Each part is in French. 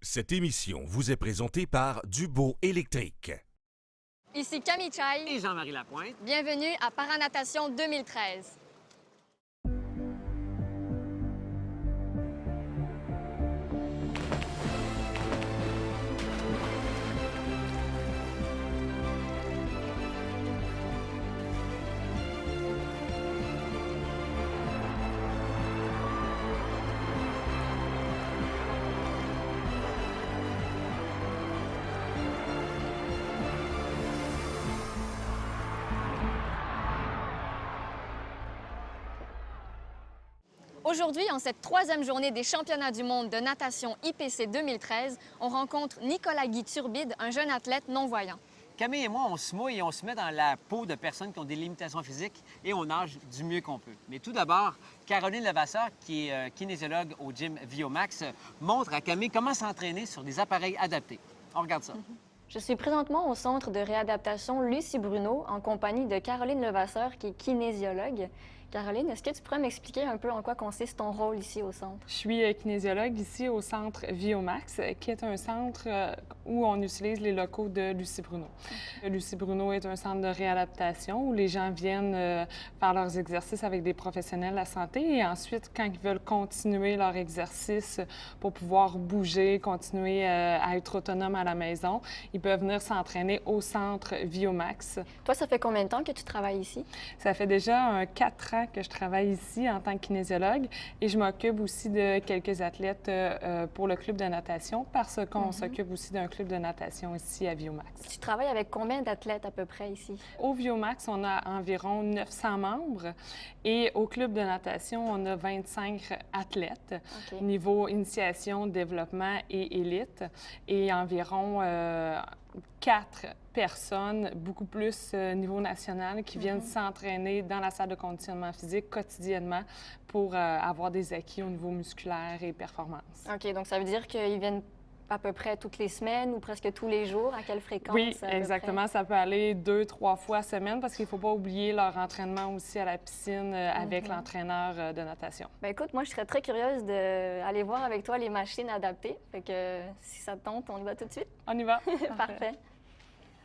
Cette émission vous est présentée par Dubo Électrique. Ici Camille Chai. Et Jean-Marie Lapointe. Bienvenue à Paranatation 2013. Aujourd'hui, en cette troisième journée des championnats du monde de natation IPC 2013, on rencontre Nicolas-Guy Turbide, un jeune athlète non-voyant. Camille et moi, on se mouille et on se met dans la peau de personnes qui ont des limitations physiques et on nage du mieux qu'on peut. Mais tout d'abord, Caroline Levasseur, qui est kinésiologue au gym Viomax, montre à Camille comment s'entraîner sur des appareils adaptés. On regarde ça. Je suis présentement au centre de réadaptation Lucie Bruno en compagnie de Caroline Levasseur, qui est kinésiologue. Caroline, est-ce que tu pourrais m'expliquer un peu en quoi consiste ton rôle ici au centre? Je suis kinésiologue ici au centre Viomax, qui est un centre où on utilise les locaux de Lucie Bruno. Lucie Bruno est un centre de réadaptation où les gens viennent faire leurs exercices avec des professionnels de la santé et ensuite, quand ils veulent continuer leur exercice pour pouvoir bouger, continuer à être autonome à la maison, ils peuvent venir s'entraîner au centre Viomax. Toi, ça fait combien de temps que tu travailles ici? Ça fait déjà 4 ans que je travaille ici en tant que kinésiologue et je m'occupe aussi de quelques athlètes pour le club de natation parce qu'on s'occupe aussi d'un club de natation ici à Viomax. Tu travailles avec combien d'athlètes à peu près ici? Au Viomax, on a environ 900 membres et au club de natation, on a 25 athlètes, niveau initiation, développement et élite, et environ 4 personnes, beaucoup plus niveau national, qui viennent s'entraîner dans la salle de conditionnement physique quotidiennement pour avoir des acquis au niveau musculaire et performance. OK, donc ça veut dire qu'ils viennent à peu près toutes les semaines ou presque tous les jours? À quelle fréquence? Oui, exactement. Ça peut aller 2-3 fois semaine parce qu'il ne faut pas oublier leur entraînement aussi à la piscine avec l'entraîneur de natation. Bien, écoute, moi, je serais très curieuse d'aller voir avec toi les machines adaptées. Fait que si ça te tente, on y va tout de suite? On y va. Parfait.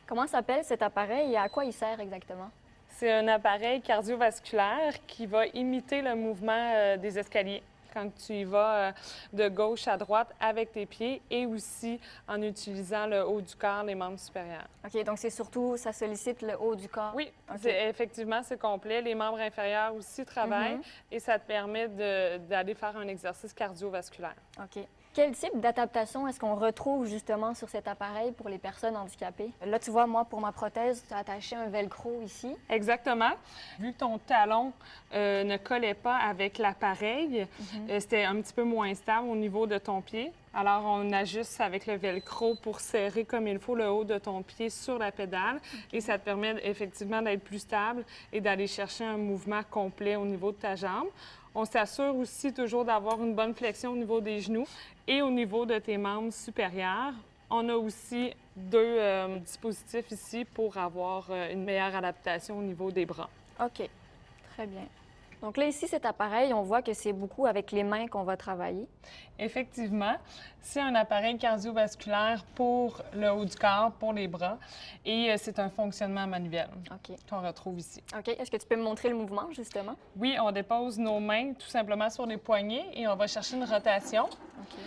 Comment s'appelle cet appareil et à quoi il sert exactement? C'est un appareil cardiovasculaire qui va imiter le mouvement des escaliers quand tu y vas de gauche à droite avec tes pieds et aussi en utilisant le haut du corps, les membres supérieurs. OK, donc c'est surtout, ça sollicite le haut du corps? Oui, okay. Effectivement, c'est complet. Les membres inférieurs aussi travaillent et ça te permet d'aller faire un exercice cardiovasculaire. OK. Quel type d'adaptation est-ce qu'on retrouve justement sur cet appareil pour les personnes handicapées? Là, tu vois, moi, pour ma prothèse, tu as attaché un velcro ici. Exactement. Vu que ton talon ne collait pas avec l'appareil, c'était un petit peu moins stable au niveau de ton pied. Alors, on ajuste avec le velcro pour serrer comme il faut le haut de ton pied sur la pédale et ça te permet effectivement d'être plus stable et d'aller chercher un mouvement complet au niveau de ta jambe. On s'assure aussi toujours d'avoir une bonne flexion au niveau des genoux et au niveau de tes membres supérieurs. On a aussi 2 dispositifs ici pour avoir une meilleure adaptation au niveau des bras. OK, très bien. Donc là, ici, cet appareil, on voit que c'est beaucoup avec les mains qu'on va travailler. Effectivement, c'est un appareil cardiovasculaire pour le haut du corps, pour les bras, et c'est un fonctionnement manuel qu'on retrouve ici. OK. Est-ce que tu peux me montrer le mouvement, justement? Oui, on dépose nos mains tout simplement sur les poignets et on va chercher une rotation. OK.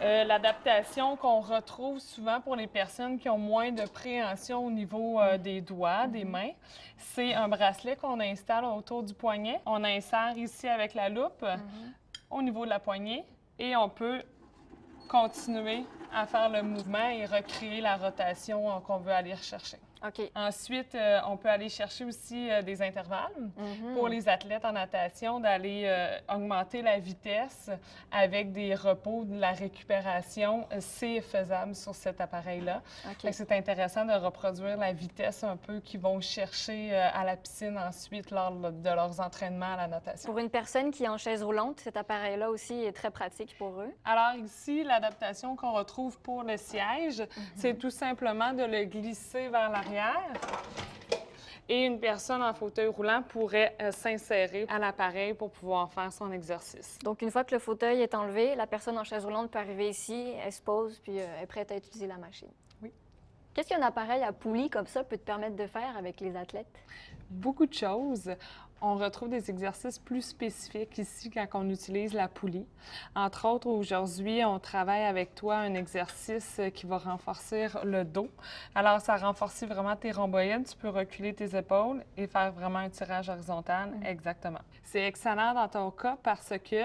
L'adaptation qu'on retrouve souvent pour les personnes qui ont moins de préhension au niveau des doigts, des mains, c'est un bracelet qu'on installe autour du poignet. On insère ici avec la loupe au niveau de la poignée et on peut continuer à faire le mouvement et recréer la rotation qu'on veut aller rechercher. OK. Ensuite, on peut aller chercher aussi des intervalles pour les athlètes en natation, d'aller augmenter la vitesse avec des repos, de la récupération. C'est faisable sur cet appareil-là. Okay. C'est intéressant de reproduire la vitesse un peu qu'ils vont chercher à la piscine ensuite lors de leurs entraînements à la natation. Pour une personne qui est en chaise roulante, cet appareil-là aussi est très pratique pour eux. Alors ici, l'adaptation qu'on retrouve pour le siège, c'est tout simplement de le glisser vers l'arrière Et une personne en fauteuil roulant pourrait s'insérer à l'appareil pour pouvoir faire son exercice. Donc, une fois que le fauteuil est enlevé, la personne en chaise roulante peut arriver ici, elle se pose, puis elle est prête à utiliser la machine. Oui. Qu'est-ce qu'un appareil à poulie comme ça peut te permettre de faire avec les athlètes? Beaucoup de choses. On retrouve des exercices plus spécifiques ici quand on utilise la poulie. Entre autres, aujourd'hui, on travaille avec toi un exercice qui va renforcer le dos. Alors, ça renforce vraiment tes rhomboïdes. Tu peux reculer tes épaules et faire vraiment un tirage horizontal. Exactement. C'est excellent dans ton cas parce que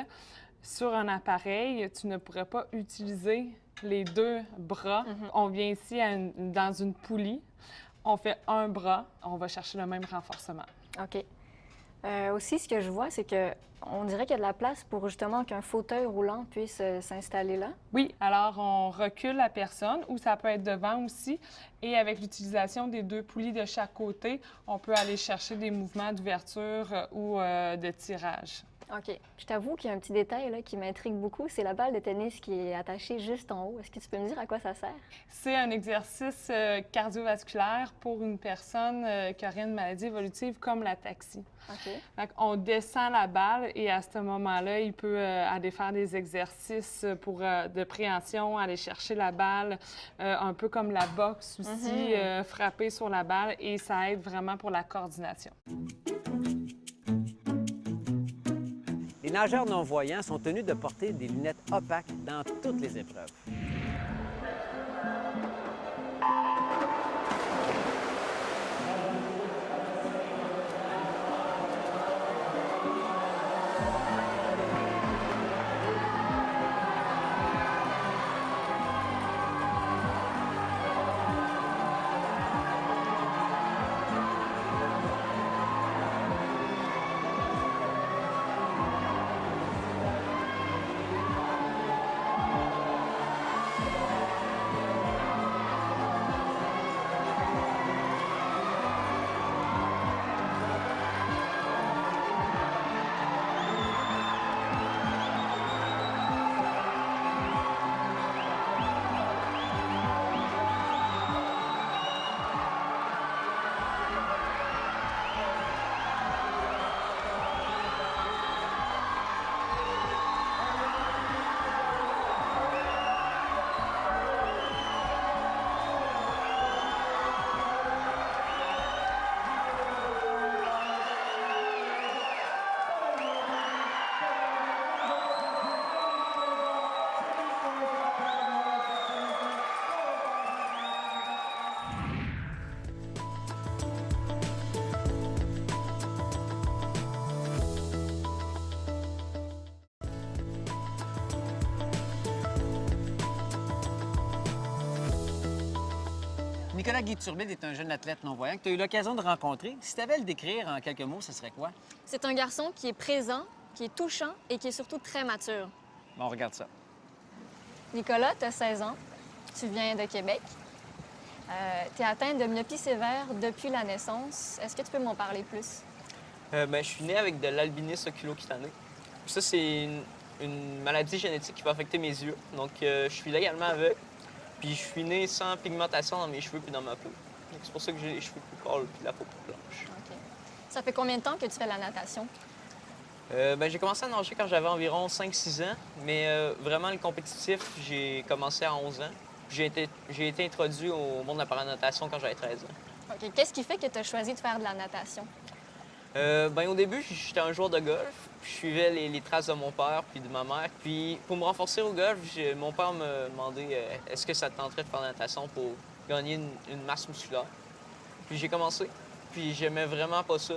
sur un appareil, tu ne pourrais pas utiliser les deux bras. On vient ici dans une poulie. On fait un bras, on va chercher le même renforcement. OK. Aussi, ce que je vois, c'est que on dirait qu'il y a de la place pour justement qu'un fauteuil roulant puisse s'installer là. Oui, alors on recule la personne ou ça peut être devant aussi. Et avec l'utilisation des deux poulies de chaque côté, on peut aller chercher des mouvements d'ouverture ou de tirage. OK. Je t'avoue qu'il y a un petit détail là, qui m'intrigue beaucoup, c'est la balle de tennis qui est attachée juste en haut. Est-ce que tu peux me dire à quoi ça sert? C'est un exercice cardiovasculaire pour une personne qui aurait une maladie évolutive comme l'ataxie. OK. On descend la balle et à ce moment-là, il peut aller faire des exercices de préhension, aller chercher la balle, un peu comme la boxe aussi, frapper sur la balle et ça aide vraiment pour la coordination. Les nageurs non-voyants sont tenus de porter des lunettes opaques dans toutes les épreuves. Nicolas Guy Turbide est un jeune athlète non-voyant que tu as eu l'occasion de rencontrer. Si tu avais à le décrire en quelques mots, ce serait quoi? C'est un garçon qui est présent, qui est touchant et qui est surtout très mature. Bon, regarde ça. Nicolas, tu as 16 ans, tu viens de Québec. Tu es atteint de myopie sévère depuis la naissance. Est-ce que tu peux m'en parler plus? Je suis né avec de l'albinisme oculocutané. Ça, c'est une maladie génétique qui va affecter mes yeux. Donc, je suis légalement aveugle. Puis, je suis né sans pigmentation dans mes cheveux puis dans ma peau. Donc, c'est pour ça que j'ai les cheveux plus pâles puis la peau plus blanche. OK. Ça fait combien de temps que tu fais la natation? J'ai commencé à nager quand j'avais environ 5-6 ans. Mais vraiment, le compétitif, j'ai commencé à 11 ans. J'ai été introduit au monde de la paranatation quand j'avais 13 ans. OK. Qu'est-ce qui fait que tu as choisi de faire de la natation? Au début, j'étais un joueur de golf. Je suivais les traces de mon père puis de ma mère. Puis pour me renforcer au golf, mon père me demandait est-ce que ça te tenterait de faire de la natation pour gagner une masse musculaire. Puis j'ai commencé. Puis j'aimais vraiment pas ça.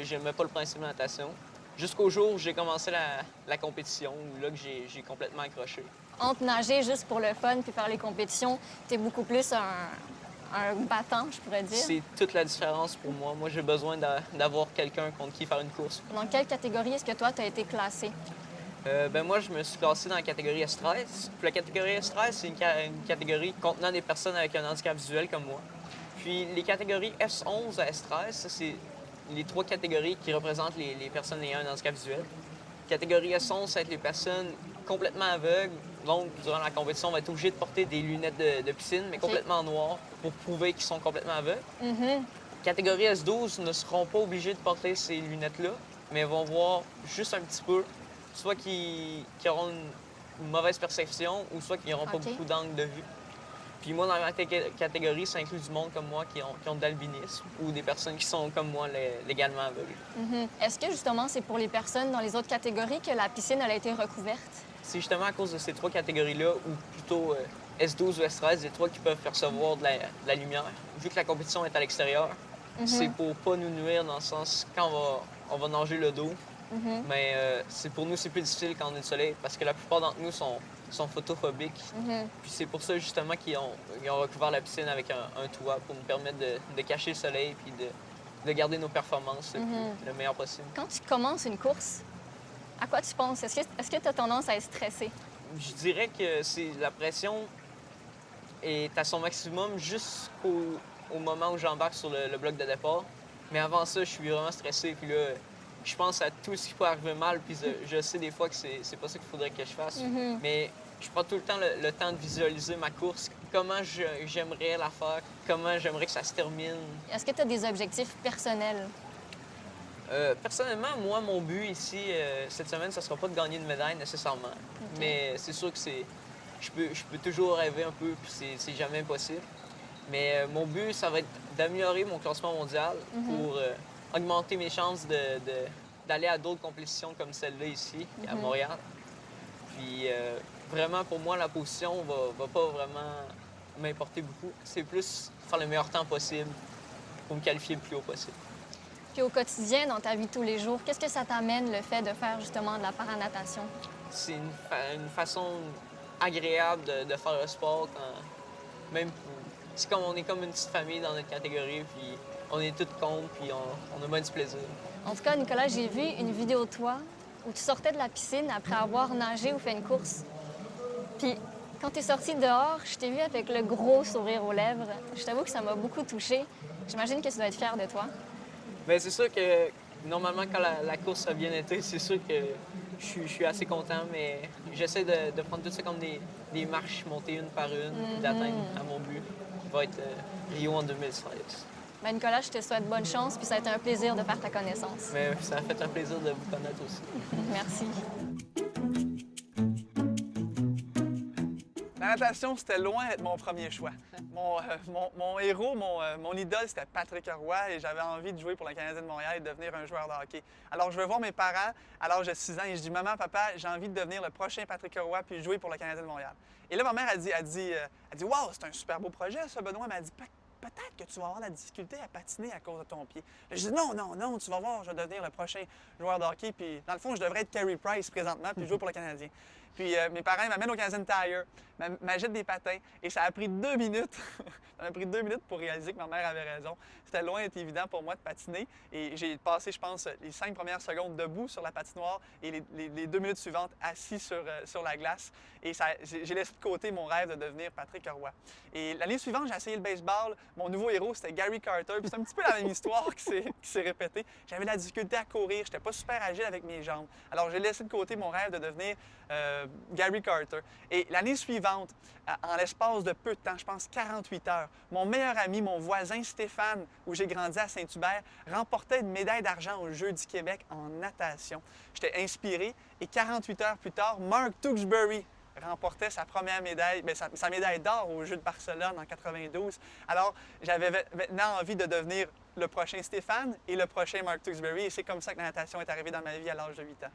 J'aimais pas le principe de la natation. Jusqu'au jour où j'ai commencé la compétition, où là que j'ai complètement accroché. Entre nager juste pour le fun puis faire les compétitions, tu es beaucoup plus un battant, je pourrais dire. C'est toute la différence pour moi. Moi, j'ai besoin d'avoir quelqu'un contre qui faire une course. Dans quelle catégorie est-ce que toi, tu as été classé? Moi, je me suis classé dans la catégorie S13. Puis la catégorie S13, c'est une catégorie contenant des personnes avec un handicap visuel comme moi. Puis les catégories S11 à S13, ça, c'est les trois catégories qui représentent les personnes ayant un handicap visuel. Catégorie S11, ça va être les personnes complètement aveugles. Donc, durant la compétition, on va être obligé de porter des lunettes de piscine, mais complètement noires, pour prouver qu'ils sont complètement aveugles. Catégorie S12 ne seront pas obligés de porter ces lunettes-là, mais vont voir juste un petit peu, soit qui auront une mauvaise perception ou soit qui n'auront pas OK. beaucoup d'angle de vue. Puis moi, dans ma catégorie, ça inclut du monde comme moi qui ont de l'albinisme ou des personnes qui sont comme moi légalement aveugles. Mhm. Est-ce que justement c'est pour les personnes dans les autres catégories que la piscine elle a été recouverte? C'est justement à cause de ces trois catégories-là, ou plutôt S12 ou S13, les trois qui peuvent percevoir de la lumière. Vu que la compétition est à l'extérieur, c'est pour pas nous nuire dans le sens quand on va nager le dos. Mais pour nous, c'est plus difficile quand on est au soleil parce que la plupart d'entre nous sont photophobiques. Puis c'est pour ça justement qu'ils ont recouvert la piscine avec un toit pour nous permettre de cacher le soleil puis de garder nos performances le meilleur possible. Quand tu commences une course, à quoi tu penses? Est-ce que tu as tendance à être stressé? Je dirais que la pression est à son maximum jusqu'au moment où j'embarque sur le bloc de départ. Mais avant ça, je suis vraiment stressé. Puis là, je pense à tout ce qui peut arriver mal. Puis je sais des fois que c'est pas ça qu'il faudrait que je fasse. Mais je prends tout le temps le temps de visualiser ma course. Comment j'aimerais la faire. Comment j'aimerais que ça se termine. Est-ce que tu as des objectifs personnels? Personnellement, moi, mon but ici, cette semaine, ce ne sera pas de gagner une médaille nécessairement. Mais c'est sûr que je peux toujours rêver un peu, puis c'est jamais impossible. Mais mon but, ça va être d'améliorer mon classement mondial pour augmenter mes chances d'aller à d'autres compétitions comme celle-là ici, à Montréal. Puis vraiment, pour moi, la position va pas vraiment m'importer beaucoup. C'est plus faire le meilleur temps possible pour me qualifier le plus haut possible. Puis au quotidien, dans ta vie de tous les jours, qu'est-ce que ça t'amène le fait de faire justement de la paranatation? C'est une façon agréable de faire le sport. On est comme une petite famille dans notre catégorie, puis on est tous contre, puis on a bien du plaisir. En tout cas, Nicolas, j'ai vu une vidéo de toi où tu sortais de la piscine après avoir nagé ou fait une course. Puis quand tu es sorti dehors, je t'ai vu avec le gros sourire aux lèvres. Je t'avoue que ça m'a beaucoup touchée. J'imagine que tu dois être fier de toi. Bien, c'est sûr que normalement, quand la course a bien été, c'est sûr que je suis assez content, mais j'essaie de prendre tout ça comme des marches, monter une par une, d'atteindre à mon but, qui va être Rio en 2016. Ben, Nicolas, je te souhaite bonne chance, puis ça a été un plaisir de faire ta connaissance. Mais ça a fait un plaisir de vous connaître aussi. Merci. La natation, c'était loin d'être mon premier choix. Mon héros, mon idole, c'était Patrick Roy et j'avais envie de jouer pour le Canadien de Montréal et de devenir un joueur de hockey. Alors, je vais voir mes parents à l'âge de 6 ans et je dis « Maman, papa, j'ai envie de devenir le prochain Patrick Roy puis jouer pour le Canadien de Montréal. » Et là, ma mère a dit « Wow, c'est un super beau projet, ça, Benoît. » Elle m'a dit « Peut-être que tu vas avoir la difficulté à patiner à cause de ton pied. » Je dis « Non, tu vas voir, je vais devenir le prochain joueur de hockey. Puis, dans le fond, je devrais être Carey Price présentement puis jouer pour le Canadien. » Puis mes parents m'amènent au Canadian Tire, m'achètent des patins et ça a pris 2 minutes. Ça m'a pris 2 minutes pour réaliser que ma mère avait raison. C'était loin d'être évident pour moi de patiner et j'ai passé, je pense, les 5 premières secondes debout sur la patinoire et les 2 minutes suivantes assis sur la glace. Et j'ai laissé de côté mon rêve de devenir Patrick Roy. Et l'année suivante, j'ai essayé le baseball. Mon nouveau héros, c'était Gary Carter. Puis c'est un petit peu la même histoire qui s'est répétée. J'avais de la difficulté à courir. Je n'étais pas super agile avec mes jambes. Alors j'ai laissé de côté mon rêve de devenir Gary Carter. Et l'année suivante, en l'espace de peu de temps, je pense 48 heures, mon meilleur ami, mon voisin Stéphane, où j'ai grandi à Saint-Hubert, remportait une médaille d'argent aux Jeux du Québec en natation. J'étais inspiré et 48 heures plus tard, Mark Tewksbury remportait sa première médaille, sa médaille d'or aux Jeux de Barcelone en 92. Alors, j'avais maintenant envie de devenir le prochain Stéphane et le prochain Mark Tewksbury. Et c'est comme ça que la natation est arrivée dans ma vie à l'âge de 8 ans.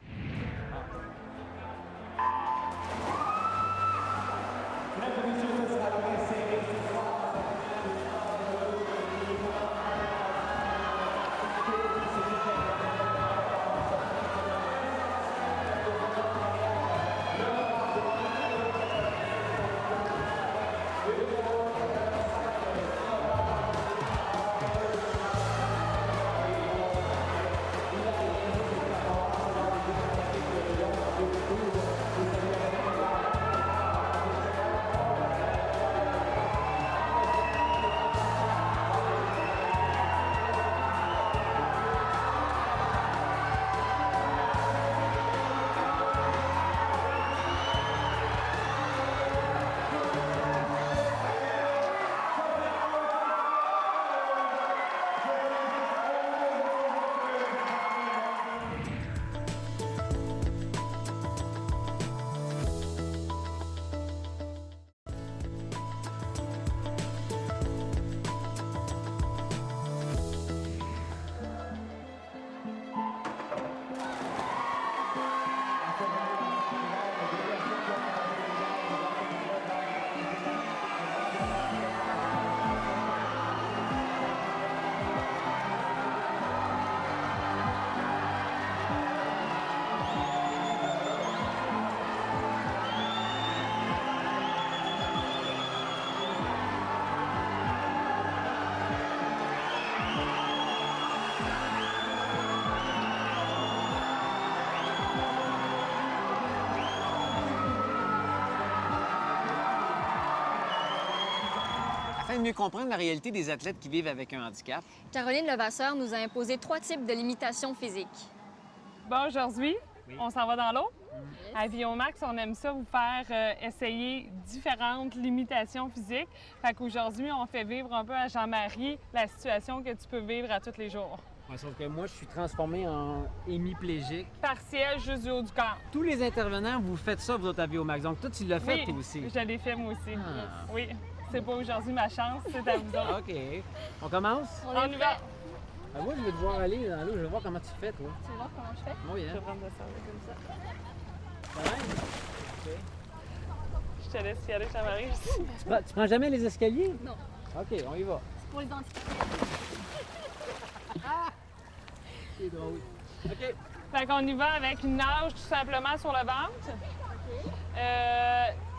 train de mieux comprendre la réalité des athlètes qui vivent avec un handicap. Caroline Levasseur nous a imposé 3 types de limitations physiques. Bon, aujourd'hui, on s'en va dans l'eau. À Viomax, on aime ça vous faire essayer différentes limitations physiques. Fait qu'aujourd'hui, on fait vivre un peu à Jean-Marie la situation que tu peux vivre à tous les jours. Ouais, sauf que moi, je suis transformé en hémiplégique. Partiel, juste du haut du corps. Tous les intervenants, vous faites ça, vous autres, à Viomax. Donc, toi, tu l'as fait, Oui, toi aussi. je l'ai fait, moi aussi. Ah. Oui, c'est pas aujourd'hui ma chance, c'est à vous autres. OK. On commence? On y va. Ah, moi, je vais devoir aller dans l'eau. Je vais voir comment tu fais, toi. Tu veux voir comment je fais? Oui, Je hein? vais prendre ça comme ça. Ça va? OK. Je te laisse y aller, Jean-Marie. Tu prends jamais les escaliers? Non. OK, on y va. C'est pour les handicapés. C'est drôle. OK. Fait qu'on y va avec une nage tout simplement sur le ventre.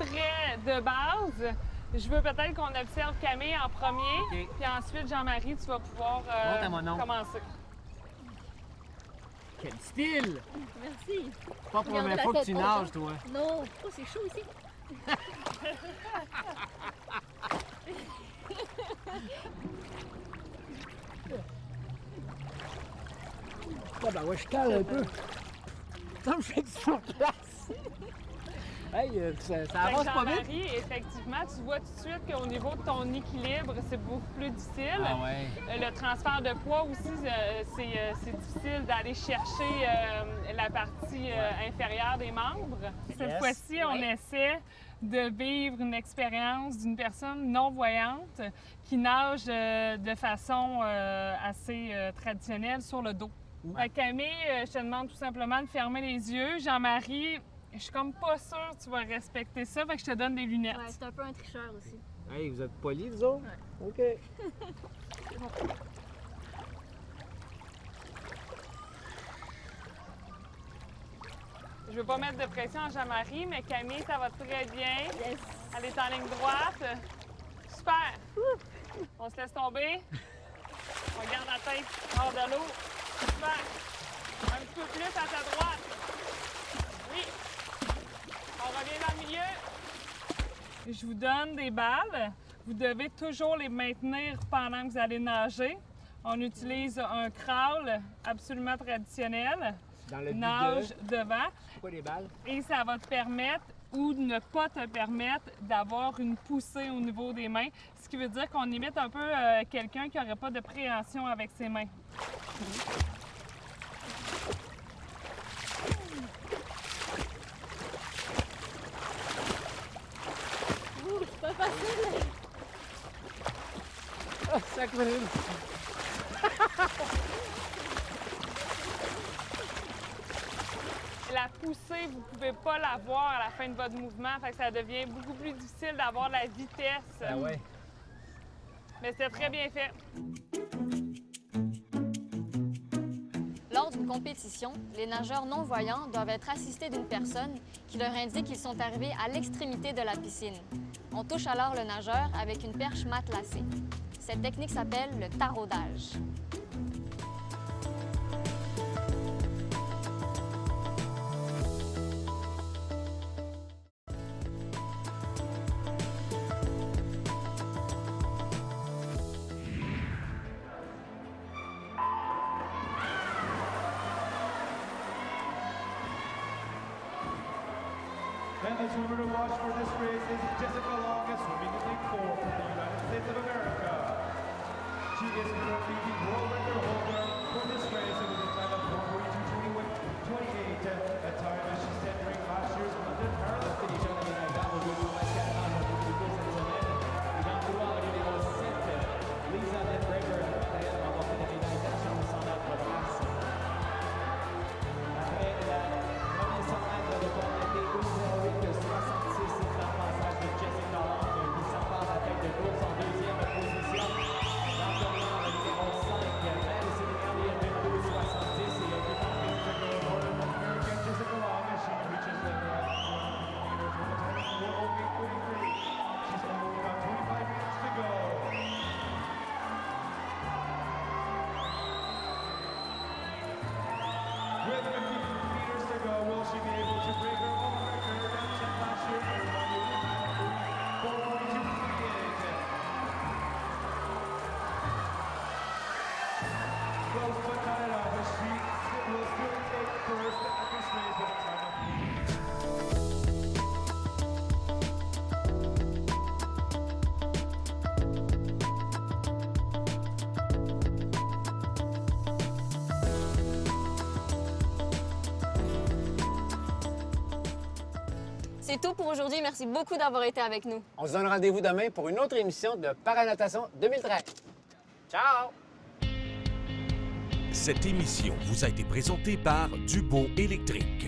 Très de base. Je veux peut-être qu'on observe Camille en premier, OK. puis ensuite, Jean-Marie, tu vas pouvoir Monte à mon nom. commencer. Quel style! Merci. Pas pour la Regardez première la fois que tête tu haute, nages, toi. Non, oh, c'est chaud ici. Ah, ben ouais, je cale un peu. Ça me fait du sur place. Hey, ça Fait que avance pas vite. Jean-Marie, effectivement, tu vois tout de suite qu'au niveau de ton équilibre, c'est beaucoup plus difficile. Ah ouais. Le transfert de poids aussi, c'est difficile d'aller chercher la partie inférieure des membres. Cette Yes. fois-ci, on Ouais. essaie de vivre une expérience d'une personne non-voyante qui nage de façon assez traditionnelle sur le dos. Fait que Camille, je te demande tout simplement de fermer les yeux. Jean-Marie, je suis comme pas sûre que tu vas respecter ça, fait que je te donne des lunettes. Ouais, c'est un peu un tricheur aussi. Hey, vous êtes polis, vous autres? OK. Je veux pas mettre de pression à Jean-Marie, mais Camille, ça va très bien. Yes. Elle est en ligne droite. Super! On se laisse tomber. On garde la tête hors de l'eau. Super! Un petit peu plus à ta droite. Oui! On revient dans le milieu. Je vous donne des balles. Vous devez toujours les maintenir pendant que vous allez nager. On utilise un crawl absolument traditionnel. Dans le Nage vide, devant. pourquoi les balles? Et ça va te permettre ou ne pas te permettre d'avoir une poussée au niveau des mains, ce qui veut dire qu'on imite un peu quelqu'un qui n'aurait pas de préhension avec ses mains. Ouh, c'est pas facile. Ah, sacré! La poussée, vous ne pouvez pas l'avoir à la fin de votre mouvement, fait que ça devient beaucoup plus difficile d'avoir la vitesse. Ah ouais. Mais c'était très bien fait. Lors d'une compétition, les nageurs non-voyants doivent être assistés d'une personne qui leur indique qu'ils sont arrivés à l'extrémité de la piscine. On touche alors le nageur avec une perche matelassée. Cette technique s'appelle le taraudage. And the swimmer to watch for this race is Jessica Long, swimming in lane 4 from the United States of America. She is currently the world record holder for this race with a time of 1:42.28. A time as she set during last year's London Paralympics. Lisa Lindberger, d'ailleurs, remporté la médaille d'argent au 100 mètres brasse. Après le premier 100 mètres de temps été 12:08.66, c'est le passage de Jessica Long qui s'empare la tête de course en deuxième position. Maintenant, le numéro 5, Madison Elliott, 22:70, et qui part North American Jessica Long as she reaches the 100 meters with a C'est tout pour aujourd'hui. Merci beaucoup d'avoir été avec nous. On se donne rendez-vous demain pour une autre émission de Paranatation 2013. Ciao! Cette émission vous a été présentée par Dubo électrique.